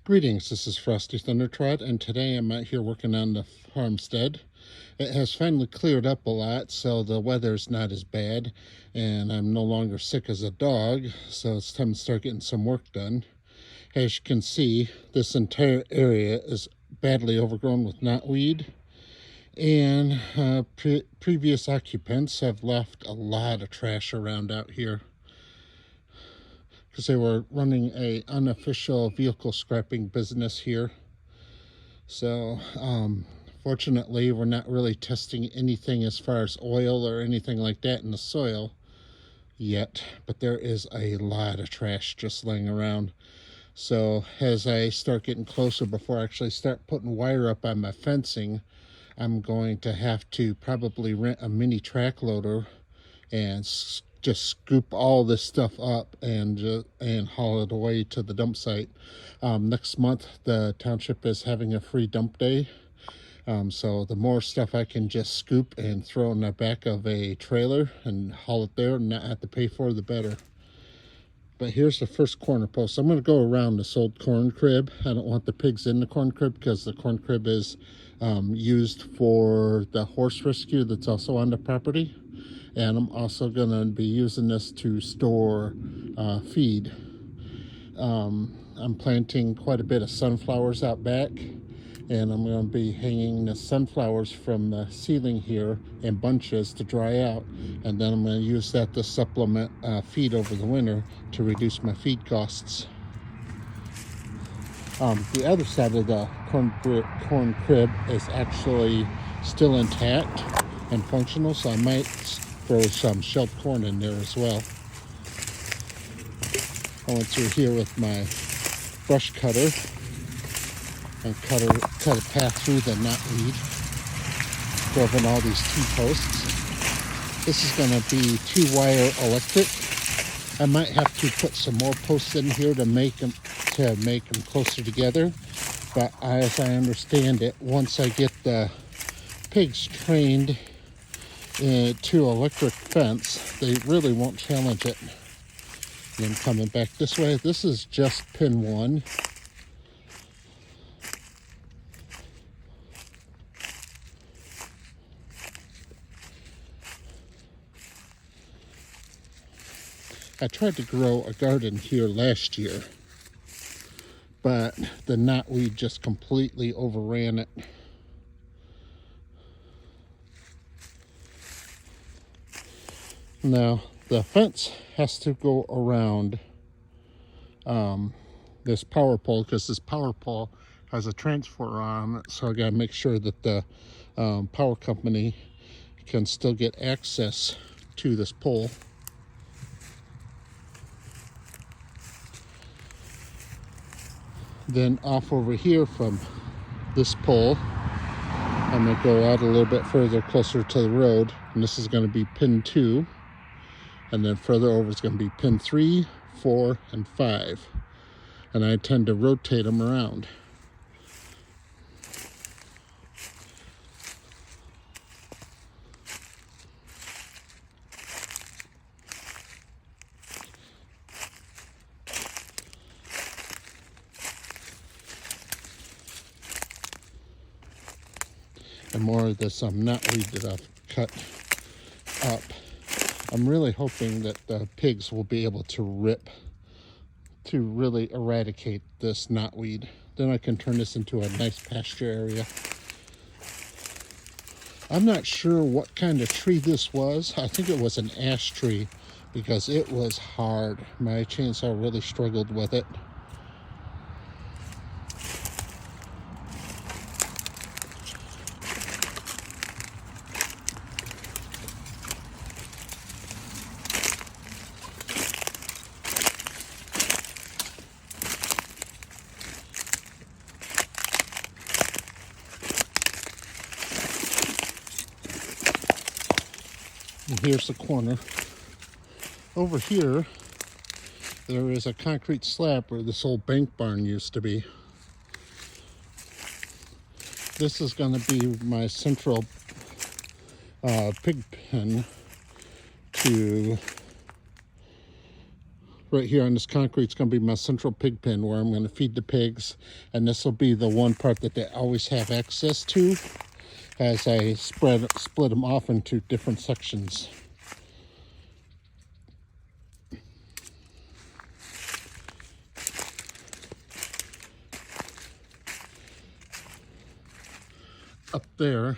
Greetings, this is Frosty Thundertrot, and today I'm out here working on the farmstead. It has finally cleared up a lot, so the weather's not as bad, and I'm no longer sick as a dog, so it's time to start getting some work done. As you can see, this entire area is badly overgrown with knotweed, and previous occupants have left a lot of trash around out here, because they were running a unofficial vehicle scrapping business here. So fortunately, we're not really testing anything as far as oil or anything like that in the soil yet, but there is a lot of trash just laying around. So as I start getting closer, before I actually start putting wire up on my fencing, I'm going to have to probably rent a mini track loader and just scoop all this stuff up and haul it away to the dump site. Next month, the township is having a free dump day. So the more stuff I can just scoop and throw in the back of a trailer and haul it there and not have to pay for, the better. But here's the first corner post. I'm going to go around this old corn crib. I don't want the pigs in the corn crib because the corn crib is used for the horse rescue that's also on the property. And I'm also going to be using this to store feed. I'm planting quite a bit of sunflowers out back, and I'm going to be hanging the sunflowers from the ceiling here in bunches to dry out, and then I'm going to use that to supplement feed over the winter to reduce my feed costs. The other side of the corn crib is actually still intact and functional, so I might throw some shelled corn in there as well. I went through here with my brush cutter and cut a path through the knotweed, drove in all these T-posts. This is going to be 2-wire electric. I might have to put some more posts in here to make them closer together, but as I understand it, once I get the pigs trained to electric fence, they really won't challenge it. And I'm coming back this way. This is just pin 1. I tried to grow a garden here last year, but the knotweed just completely overran it. Now, the fence has to go around this power pole, because this power pole has a transformer on it, so I gotta make sure that the power company can still get access to this pole. Then off over here from this pole, I'm gonna go out a little bit further, closer to the road, and this is gonna be pin 2. And then further over is going to be pin 3, 4, and 5. And I tend to rotate them around. And more of this knotweed that I've cut up. I'm really hoping that the pigs will be able to really eradicate this knotweed. Then I can turn this into a nice pasture area. I'm not sure what kind of tree this was. I think it was an ash tree because it was hard. My chainsaw really struggled with it. And here's the corner. Over here, there is a concrete slab where this old bank barn used to be. This is going to be my central pig pen to right here on this concrete is going to be my central pig pen where I'm going to feed the pigs, and this will be the one part that they always have access to as I split them off into different sections. Up there,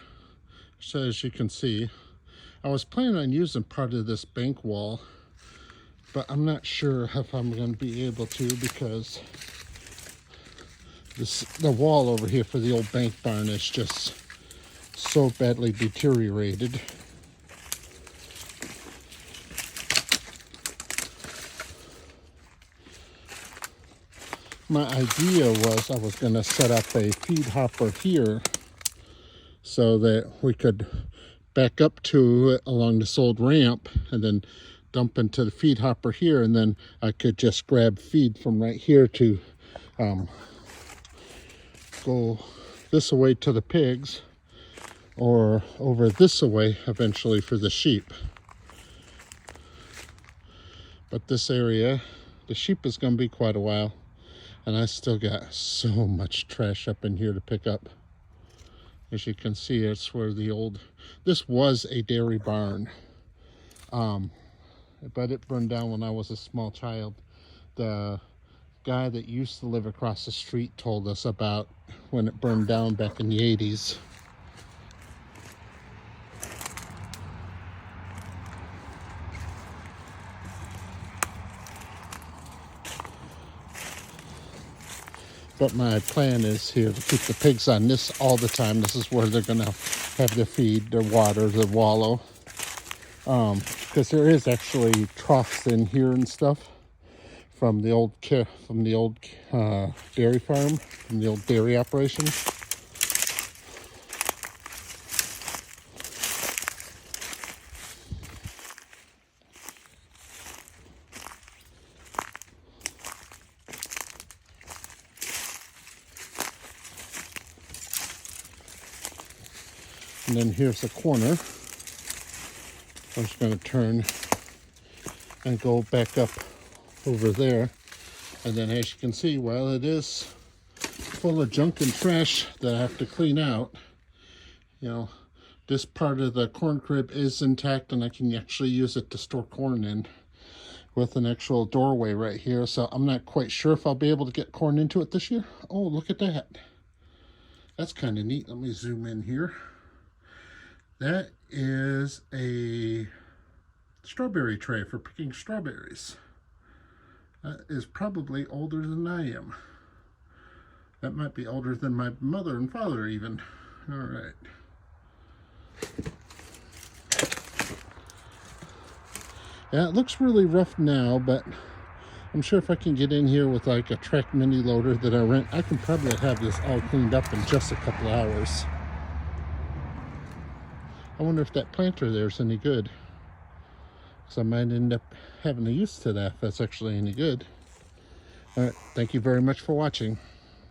so as you can see, I was planning on using part of this bank wall, but I'm not sure if I'm going to be able to because the wall over here for the old bank barn is just so badly deteriorated. My idea was I was going to set up a feed hopper here so that we could back up to it along this old ramp and then dump into the feed hopper here, and then I could just grab feed from right here to go this way to the pigs or over this way eventually for the sheep. But this area, the sheep is going to be quite a while, and I still got so much trash up in here to pick up. As you can see, it's where this was a dairy barn, but it burned down when I was a small child. The guy that used to live across the street told us about when it burned down back in the 80s. But my plan is here to keep the pigs on this all the time. This is where they're going to have their feed, their water, their wallow. Because there is actually troughs in here and stuff from the old dairy farm, from the old dairy operation. And then here's the corner. I'm just going to turn and go back up over there. And then as you can see, while it is full of junk and trash that I have to clean out, you know, this part of the corn crib is intact and I can actually use it to store corn in with an actual doorway right here. So I'm not quite sure if I'll be able to get corn into it this year. Oh, look at that. That's kind of neat. Let me zoom in here. That is a strawberry tray for picking strawberries. That is probably older than I am. That might be older than my mother and father even. All right. Yeah, it looks really rough now, but I'm sure if I can get in here with like a track mini loader that I rent, I can probably have this all cleaned up in just a couple hours. I wonder if that planter there is any good. So I might end up having a use to that if that's actually any good. All right, thank you very much for watching.